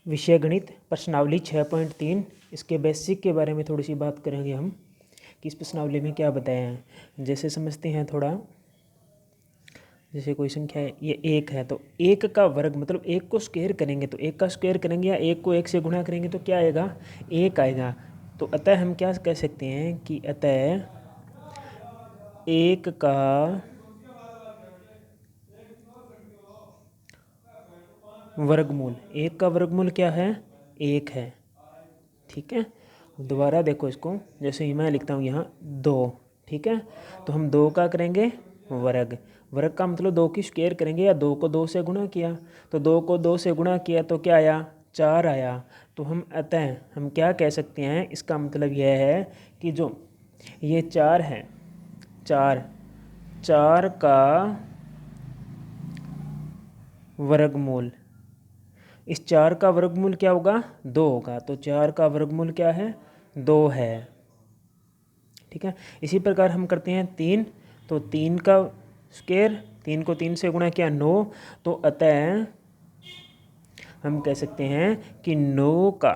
विषय गणित प्रश्नावली 6.3 इसके बेसिक के बारे में थोड़ी सी बात करेंगे हम कि इस प्रश्नावली में क्या बताया है। जैसे समझते हैं थोड़ा, जैसे कोई संख्या है, ये एक है तो एक का वर्ग मतलब एक को स्क्वायर करेंगे तो एक का स्क्वायर करेंगे या एक को एक से गुणा करेंगे तो क्या आएगा, एक आएगा। तो अतः हम क्या कह सकते हैं कि अतः एक का वर्गमूल, एक का वर्गमूल क्या है, एक है। ठीक है, दोबारा देखो इसको, जैसे ही मैं लिखता हूँ यहाँ दो, ठीक है, तो हम दो का करेंगे वर्ग, वर्ग का मतलब दो की स्क्वायर करेंगे या दो को दो से गुणा किया, तो दो को दो से गुणा किया तो क्या आया, चार आया। तो हम अतः हम क्या कह सकते हैं, इसका मतलब यह है कि जो ये चार है, चार चार का वर्गमूल, इस चार का वर्गमूल क्या होगा, दो होगा। तो चार का वर्गमूल क्या है, दो है। ठीक है, इसी प्रकार हम करते हैं तीन, तो तीन का स्क्वायर, तीन को तीन से गुणा किया नौ, तो अतः हम कह सकते हैं कि नौ का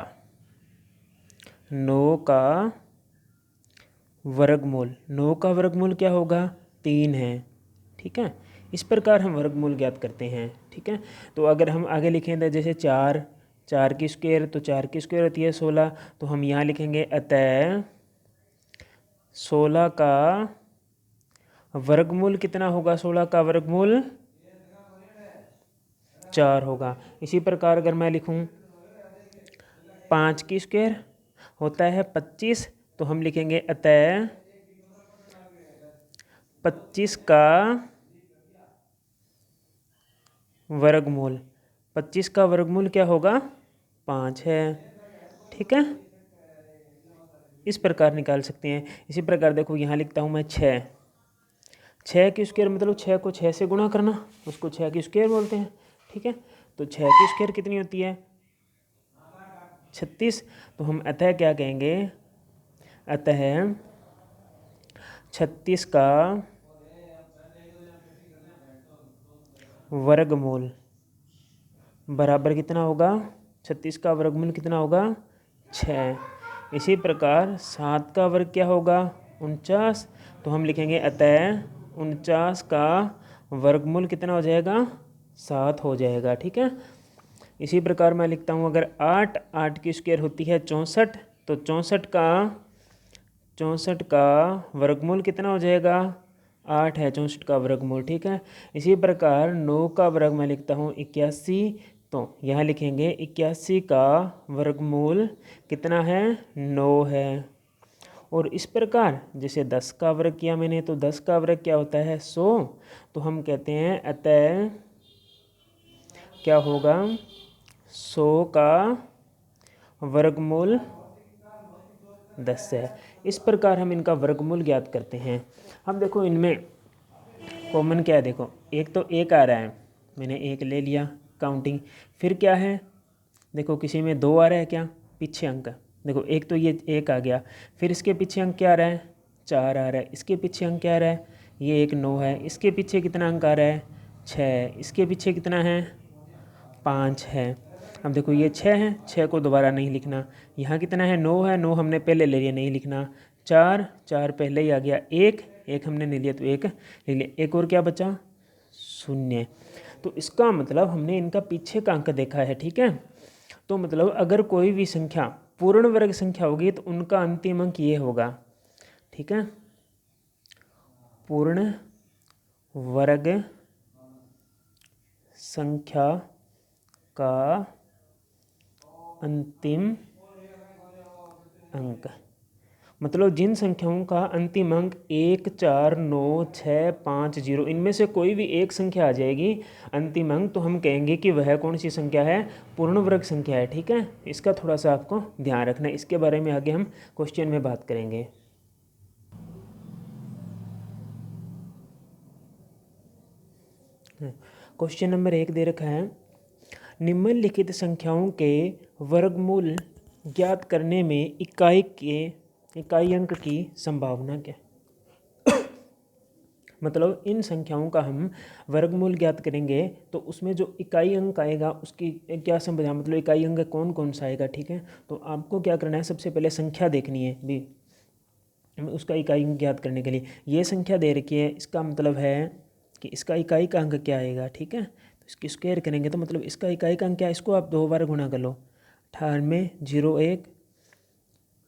वर्गमूल, नौ का वर्गमूल क्या होगा, तीन है। ठीक है, इस प्रकार हम वर्गमूल ज्ञात करते हैं। ठीक है, तो अगर हम आगे लिखें तो जैसे चार, चार की स्क्वायर, तो चार की स्क्वायर होती है 16, तो हम यहाँ लिखेंगे अतः 16 का वर्गमूल कितना होगा, 16 का वर्गमूल चार होगा। इसी प्रकार अगर मैं लिखूं पाँच की स्क्वायर होता है 25, तो हम लिखेंगे अतः 25 का वर्गमूल, 25 का वर्गमूल क्या होगा, पाँच है। ठीक है, इस प्रकार निकाल सकते हैं। इसी प्रकार देखो यहाँ लिखता हूँ मैं छः, छः की स्क्वायर मतलब छः को छः से गुणा करना, उसको छः की स्क्वायर बोलते हैं। ठीक है, तो छः की स्क्वायर कितनी होती है, 36। तो हम अतः क्या कहेंगे, अतः 36 का वर्गमूल बराबर कितना होगा, 36 का वर्गमूल कितना होगा, 6। इसी प्रकार 7 का वर्ग क्या होगा, 49, तो हम लिखेंगे अतः 49 का वर्गमूल कितना हो जाएगा, 7 हो जाएगा। ठीक है, इसी प्रकार मैं लिखता हूँ अगर 8, 8 की स्क्वायर होती है 64, तो 64 का वर्गमूल कितना हो जाएगा, 8 है 64 का वर्गमूल। ठीक है, इसी प्रकार 9 का वर्ग मैं लिखता हूँ 81, तो यहाँ लिखेंगे 81 का वर्गमूल कितना है, 9 है। और इस प्रकार जैसे 10 का वर्ग किया मैंने, तो 10 का वर्ग क्या होता है, 100, तो हम कहते हैं अतः क्या होगा, 100 का वर्गमूल 10 है। इस प्रकार हम इनका वर्गमूल ज्ञात करते हैं। हम देखो इनमें कॉमन क्या है, देखो एक तो एक आ रहा है, मैंने एक ले लिया काउंटिंग, फिर क्या है, देखो किसी में दो आ रहा है क्या, पीछे अंक, देखो एक तो ये एक आ गया, फिर इसके पीछे अंक क्या आ रहा है, चार आ रहा है, इसके पीछे अंक क्या आ रहा है, ये एक 9 है, इसके पीछे कितना अंक आ रहा है, 6, इसके पीछे कितना है, 5 है। अब देखो ये 6 है, 6 को दोबारा नहीं लिखना, यहाँ कितना है, 9 है, 9 हमने पहले ले लिया, नहीं लिखना, 4, 4 पहले ही आ गया, एक हमने ले लिया तो एक ले लिया, एक और क्या बचा, 0। तो इसका मतलब हमने इनका पीछे का अंक देखा है। ठीक है, तो मतलब अगर कोई भी संख्या पूर्ण वर्ग संख्या होगी तो उनका अंतिम अंक ये होगा। ठीक है, पूर्ण वर्ग संख्या का अंतिम अंक, मतलब जिन संख्याओं का अंतिम अंक 1, 4, 9, 6, 5, 0 इनमें से कोई भी एक संख्या आ जाएगी अंतिम अंक, तो हम कहेंगे कि वह कौन सी संख्या है, पूर्ण वर्ग संख्या है। ठीक है, इसका थोड़ा सा आपको ध्यान रखना है, इसके बारे में आगे हम क्वेश्चन में बात करेंगे। क्वेश्चन नंबर 1 दे रखा है, निम्नलिखित संख्याओं के वर्गमूल ज्ञात करने में इकाई अंक की संभावना क्या। मतलब इन संख्याओं का हम वर्गमूल ज्ञात करेंगे तो उसमें जो इकाई अंक आएगा उसकी क्या समझा, मतलब इकाई अंक कौन कौन सा आएगा। ठीक है, तो आपको क्या करना है, सबसे पहले संख्या देखनी है भी उसका इकाई अंक ज्ञात करने के लिए। ये संख्या दे रखी है, इसका मतलब है कि इसका इकाई का अंक क्या आएगा। ठीक है, तो इसकी स्क्वायर करेंगे तो मतलब इसका इकाई का अंक क्या है, इसको आप 2 बार गुणा कर लो, 9801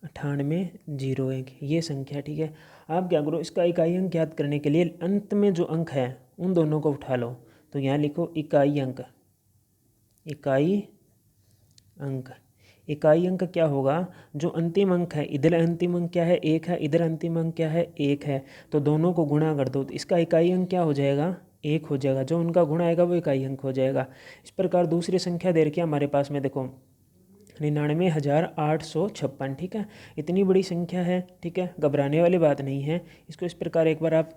9801 ये संख्या। ठीक है, आप क्या करो, इसका इकाई अंक ज्ञात करने के लिए अंत में जो अंक है उन दोनों को उठा लो। तो यहाँ लिखो इकाई अंक, इकाई अंक। इकाई अंक क्या होगा, जो अंतिम अंक है, इधर अंतिम अंक क्या है 1 है, इधर अंतिम अंक क्या है 1 है, तो दोनों को गुणा कर दो तो इसका इकाई अंक क्या हो जाएगा 1 हो जाएगा, जो उनका गुणा आएगा वो इकाई अंक हो जाएगा। इस प्रकार दूसरी संख्या दे रखी है हमारे पास में, देखो 99,856। ठीक है, इतनी बड़ी संख्या है। ठीक है, घबराने वाली बात नहीं है। इसको इस प्रकार एक बार आप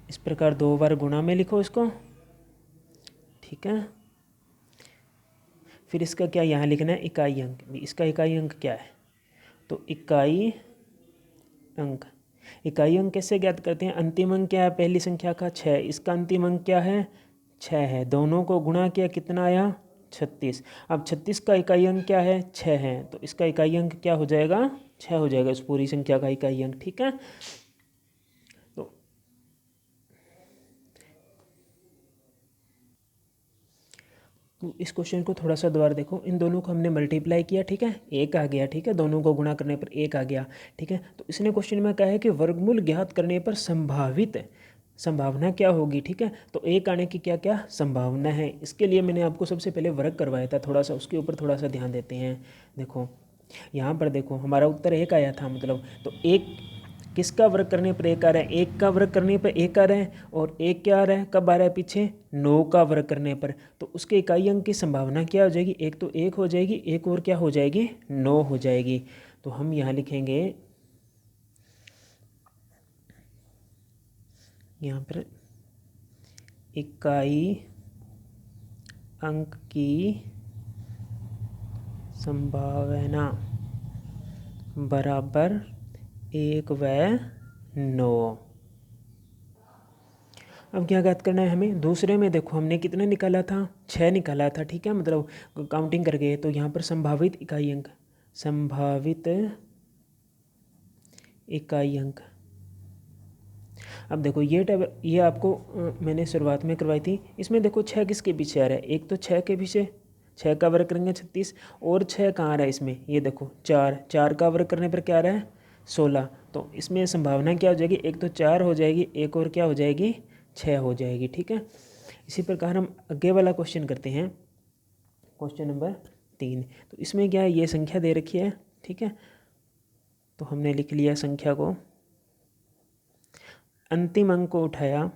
इस प्रकार 2 बार गुणा में लिखो इसको। ठीक है, फिर इसका क्या यहाँ लिखना है इकाई अंक, इसका इकाई अंक क्या है, तो इकाई अंक। इकाई अंक कैसे ज्ञात करते हैं, अंतिम अंक क्या है पहली संख्या का 6, इसका अंतिम अंक क्या है 6 है, दोनों को गुणा किया कितना आया 36। अब 36 का इकाई अंक क्या है 6 है, तो इसका इकाई अंक क्या हो जाएगा 6 हो जाएगा, इस पूरी संख्या का इकाई अंक। ठीक है, तो इस क्वेश्चन को थोड़ा सा दोबारा देखो, इन दोनों को हमने मल्टीप्लाई किया। ठीक है, 1 आ गया। ठीक है, दोनों को गुणा करने पर 1 आ गया। ठीक है, तो इसने क्वेश्चन में कहा है कि वर्गमूल ज्ञात करने पर संभावित संभावना क्या होगी। ठीक है, तो 1 आने की क्या क्या संभावना है, इसके लिए मैंने आपको सबसे पहले वर्ग करवाया था, थोड़ा सा उसके ऊपर थोड़ा सा ध्यान देते हैं। देखो यहाँ पर देखो हमारा उत्तर 1 आया था, मतलब तो 1 किसका वर्ग करने पर 1 आ रहा है, 1 का वर्ग करने पर 1 आ रहा है, और 1 क्या आ रहा है कब आ रहा है पीछे 9 का वर्ग करने पर, तो उसके इकाई अंक की संभावना क्या हो जाएगी, एक तो 1 हो जाएगी, एक और क्या हो जाएगी 9 हो जाएगी। तो हम यहाँ लिखेंगे यहाँ पर इकाई अंक की संभावना बराबर 1 व 9। अब क्या ज्ञात करना है हमें, दूसरे में देखो हमने कितना निकाला था 6 निकाला था। ठीक है, मतलब काउंटिंग करके, तो यहाँ पर संभावित इकाई अंक, संभावित इकाई अंक। अब देखो ये टेबल ये आपको मैंने शुरुआत में करवाई थी, इसमें देखो 6 किसके पीछे आ रहा है, एक तो 6 के पीछे 6 का वर्ग करेंगे 36, और 6 कहाँ आ रहा है इसमें, ये देखो 4 का वर्ग करने पर क्या आ रहा है 16। तो इसमें संभावना क्या हो जाएगी, एक तो 4 हो जाएगी, एक और क्या हो जाएगी 6 हो जाएगी। ठीक है, इसी प्रकार हम आगे वाला क्वेश्चन करते हैं, क्वेश्चन नंबर 3। तो इसमें क्या है, ये संख्या दे रखी है। ठीक है, तो हमने लिख लिया संख्या को, अंतिम अंक को उठाया।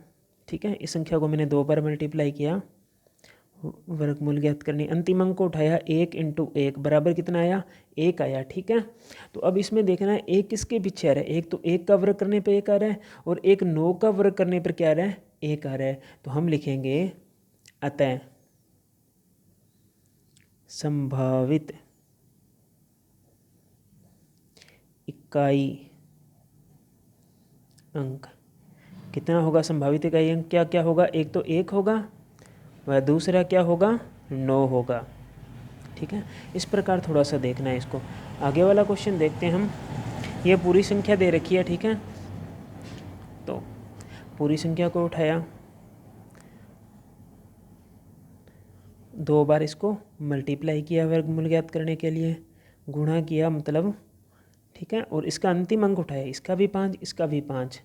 ठीक है, इस संख्या को मैंने 2 बार मल्टीप्लाई किया, वर्गमूल ज्ञात करनी, अंतिम अंक को उठाया 1 × 1 बराबर कितना आया 1 आया। ठीक है, तो अब इसमें देखना है 1 किसके पीछे आ रहा है, एक तो 1 का वर्ग करने पे 1 आ रहा है, और एक 9 का वर्ग करने पर क्या आ रहा है 1 आ रहा है। तो हम लिखेंगे अतः संभावित इकाई अंक कितना होगा, संभावित इकाई अंक क्या क्या होगा, एक तो 1 होगा, वह दूसरा क्या होगा 9 होगा। ठीक है, इस प्रकार थोड़ा सा देखना है इसको। आगे वाला क्वेश्चन देखते हैं हम, ये पूरी संख्या दे रखी है। ठीक है, तो पूरी संख्या को उठाया, 2 बार इसको मल्टीप्लाई किया वर्गमूल ज्ञात करने के लिए, गुणा किया मतलब। ठीक है, और इसका अंतिम अंक उठाया, इसका भी 5 इसका भी 5,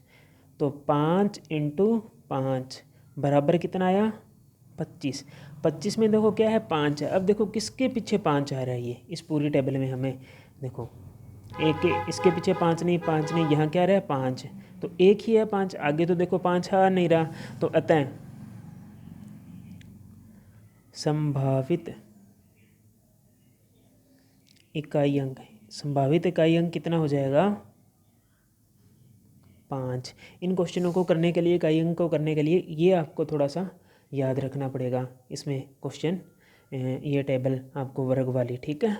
तो 5 × 5 बराबर कितना आया 25। 25 में देखो क्या है 5 है। अब देखो किसके पीछे 5 आ रहा है, ये इस पूरी टेबल में हमें देखो एक के इसके पीछे 5 नहीं, 5 नहीं, यहाँ क्या रहा है 5, तो एक ही है 5, आगे तो देखो 5 आ नहीं रहा। तो अतः संभावित इकाई अंक, संभावित इकाई अंक कितना हो जाएगा 5। इन क्वेश्चनों को करने के लिए, इकाई अंक को करने के लिए ये आपको थोड़ा सा याद रखना पड़ेगा, इसमें क्वेश्चन ये टेबल आपको वर्ग वाली। ठीक है,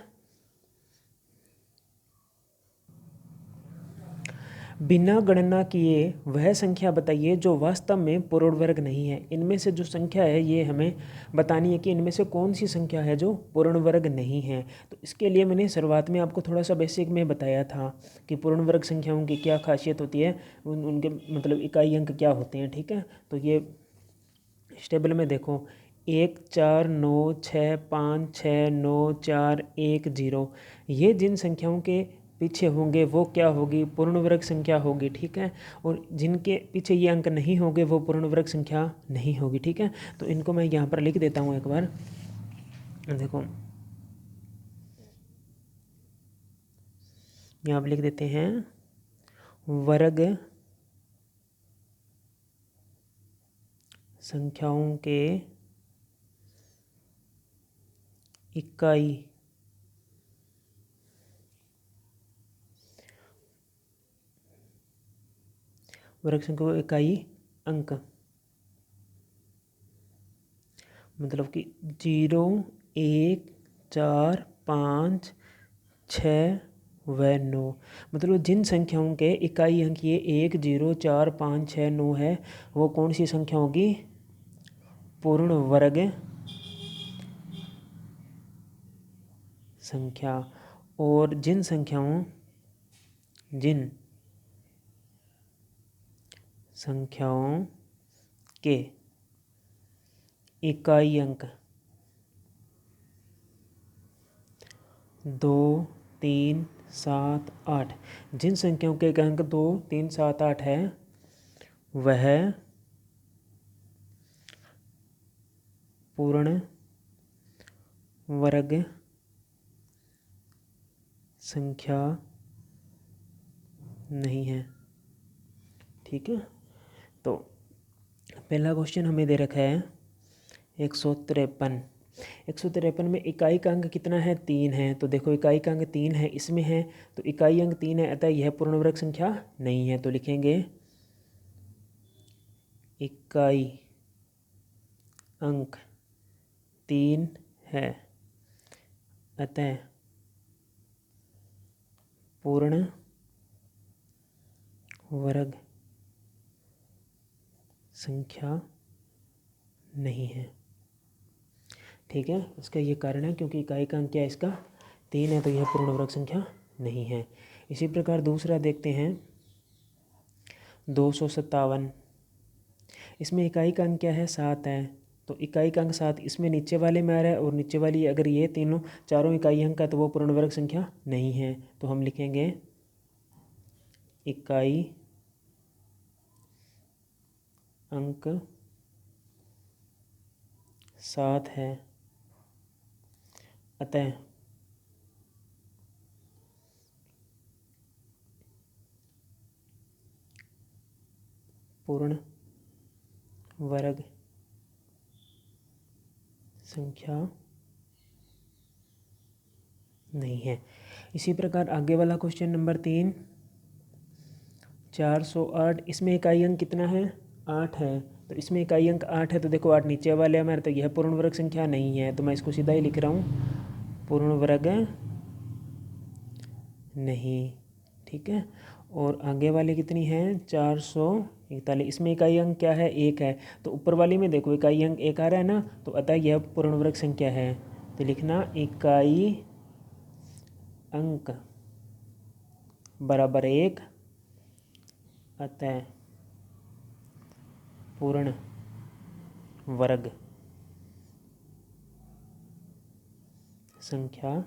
बिना गणना किए वह संख्या बताइए जो वास्तव में पूर्ण वर्ग नहीं है। इनमें से जो संख्या है ये हमें बतानी है कि इनमें से कौन सी संख्या है जो पूर्ण वर्ग नहीं है। तो इसके लिए मैंने शुरुआत में आपको थोड़ा सा बेसिक में बताया था कि पूर्ण वर्ग संख्याओं की क्या खासियत होती है, उनके मतलब इकाई अंक क्या होते हैं। ठीक है, तो ये इस टेबल में देखो 1 4 9 6 5 6 9 4 1 0, ये जिन संख्याओं के पीछे होंगे वो क्या होगी, पूर्ण वर्ग संख्या होगी। ठीक है, और जिनके पीछे ये अंक नहीं होंगे वो पूर्ण वर्ग संख्या नहीं होगी। ठीक है, तो इनको मैं यहाँ पर लिख देता हूँ एक बार। देखो यहाँ पर लिख देते हैं वर्ग संख्याओं के इकाई वर्ग संख्या को इकाई अंक, मतलब कि 0 1 4 5 6 व 9, मतलब जिन संख्याओं के इकाई अंक ये 1 0 4 5 6 9 है वो कौन सी संख्या होगी, पूर्ण वर्ग संख्या। और जिन संख्याओं के इकाई अंक 2 3 7 8, जिन संख्याओं के अंक 2 3 7 8 है वह पूर्ण वर्ग संख्या नहीं है। ठीक है, तो पहला क्वेश्चन हमें दे रखा है 153 में इकाई का अंक कितना है, 3 है। तो देखो इकाई का अंक 3 है, इसमें है तो इकाई अंक 3 है, अतः यह पूर्ण वर्ग संख्या नहीं है। तो लिखेंगे इकाई अंक 3 है अतः पूर्ण वर्ग संख्या नहीं है। ठीक है, इसका ये कारण है क्योंकि इकाई का अंक क्या है, इसका 3 है, तो यह पूर्ण वर्ग संख्या नहीं है। इसी प्रकार दूसरा देखते हैं 257, इसमें इकाई का अंक क्या है, 7 है। तो इकाई का अंक 7 इसमें नीचे वाले में आ रहा है और नीचे वाली अगर ये तीनों चारों इकाई अंक का तो वो पूर्ण वर्ग संख्या नहीं है। तो हम लिखेंगे इकाई अंक 7 है अतः पूर्ण वर्ग संख्या नहीं है। इसी प्रकार आगे वाला क्वेश्चन नंबर 3 408, इसमें इकाई अंक कितना है, 8 है। तो इसमें इकाई अंक 8 है, तो देखो 8 नीचे वाले हमारे, तो यह पूर्ण वर्ग संख्या नहीं है। तो मैं इसको सीधा ही लिख रहा हूँ पूर्ण वर्ग नहीं। ठीक है, और आगे वाले कितनी है 441, इसमें इकाई अंक क्या है, 1 है। तो ऊपर वाली में देखो इकाई अंक 1 आ रहा है ना, तो अतः यह पूर्ण वर्ग संख्या है। तो लिखना इकाई अंक बराबर 1 अतः पूर्ण वर्ग संख्या